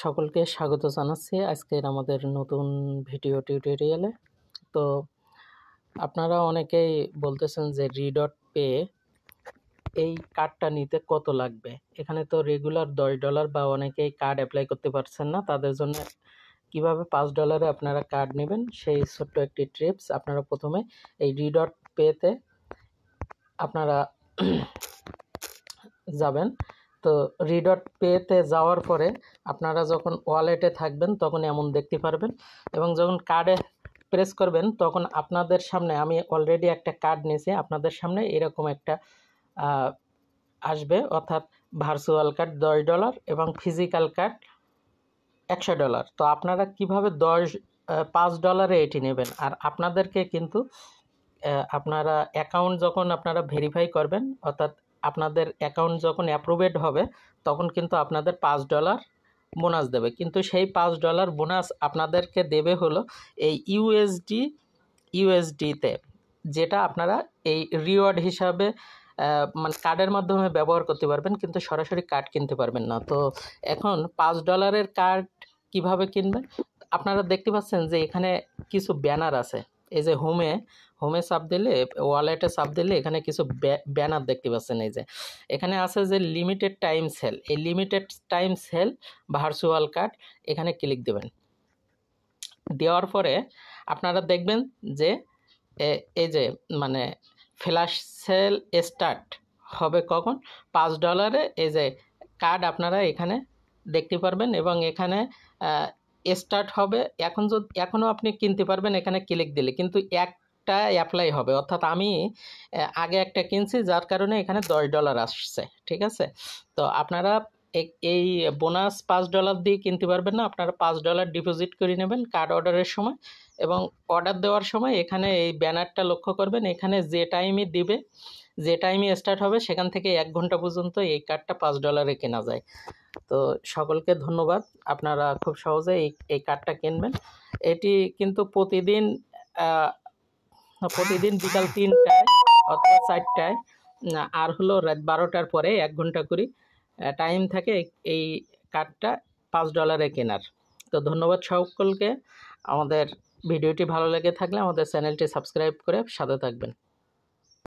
সকলকে স্বাগত জানাচ্ছি আজকের আমাদের নতুন ভিডিও টিউটোরিয়ালে। তো আপনারা অনেকেই বলতেছেন যে রিডট পে এই কার্ডটা নিতে কত লাগবে। এখানে তো রেগুলার $10 বা অনেকেই কার্ড অ্যাপ্লাই করতে পারছেন না, তাদের জন্য কিভাবে $5 আপনারা কার্ড নেবেন সেই ছোট্ট একটি টিপস। আপনারা প্রথমে এই রিডট পেতে আপনারা যাবেন। তো রিডট পেতে যাওয়ার পরে আপনারা যখন ওয়ালেটে থাকবেন তখন এমন দেখতে পারবেন, এবং যখন কার্ডে প্রেস করবেন তখন আপনাদের সামনে, আমি অলরেডি একটা কার্ড নিয়েছি, আপনাদের সামনে এরকম একটা আসবে, অর্থাৎ ভার্চুয়াল কার্ড $10 এবং ফিজিক্যাল কার্ড $100। তো আপনারা কিভাবে $5 এটি নেবেন, আর আপনাদেরকে কিন্তু আপনারা অ্যাকাউন্ট যখন আপনারা ভেরিফাই করবেন, অর্থাৎ আপনাদের অ্যাকাউন্ট যখন অ্যাপ্রুভেড হবে তখন কিন্তু আপনাদের $5 বোনাস দেবে। কিন্তু সেই $5 বোনাস আপনাদেরকে দেবে হলো এই ইউএসডিতে, যেটা আপনারা এই রিওয়ার্ড হিসাবে মানে কার্ডের মাধ্যমে ব্যবহার করতে পারবেন, কিন্তু সরাসরি কার্ড কিনতে পারবেন না। তো এখন $5 কার্ড কিভাবে কিনবেন, আপনারা দেখতে পাচ্ছেন যে এখানে কিছু ব্যানার আছে। এই যে হোমে চাপ দিলে, ওয়ালেটে চাপ দিলে এখানে কিছু ব্যানার দেখতে পাচ্ছেন। এই যে এখানে আছে যে লিমিটেড টাইম সেল, এই limited time sale virtual card, এখানে ক্লিক দেবেন। দেওয়ার পরে আপনারা দেখবেন যে এই যে মানে ফ্ল্যাশ সেল স্টার্ট হবে কখন, $5 এই যে কার্ড আপনারা এখানে দেখতে পারবেন, এবং এখানে স্টার্ট হবে। এখনও আপনি কিনতে পারবেন এখানে ক্লিক দিলে, কিন্তু একটা অ্যাপ্লাই হবে, অর্থাৎ আমি আগে একটা কিনছি যার কারণে এখানে $10 আসছে। ঠিক আছে, তো আপনারা এই বোনাস $5 দিয়ে কিনতে পারবেন না, আপনারা $5 ডিপোজিট করে নেবেন কার্ড অর্ডারের সময়, এবং অর্ডার দেওয়ার সময় এখানে এই ব্যানারটা লক্ষ্য করবেন। এখানে যে টাইমে দিবে, যে টাইমে স্টার্ট হবে সেখান থেকে 1 ঘন্টা পর্যন্ত এই কার্ডটা $5 কেনা যায়। তো সকলকে ধন্যবাদ, আপনারা খুব সহজে এই কার্ডটা কিনবেন। এটি কিন্তু প্রতিদিন বিকাল 3টায় অথবা 4টায়, আর হলো রাত 12টার পরে 1 ঘন্টা করে টাইম থাকে এই কার্ডটা $5 কেনার। তো ধন্যবাদ সকলকে। আমাদের ভিডিওটি ভালো লেগে থাকলে আমাদের চ্যানেলটি সাবস্ক্রাইব করে সাথে থাকবেন।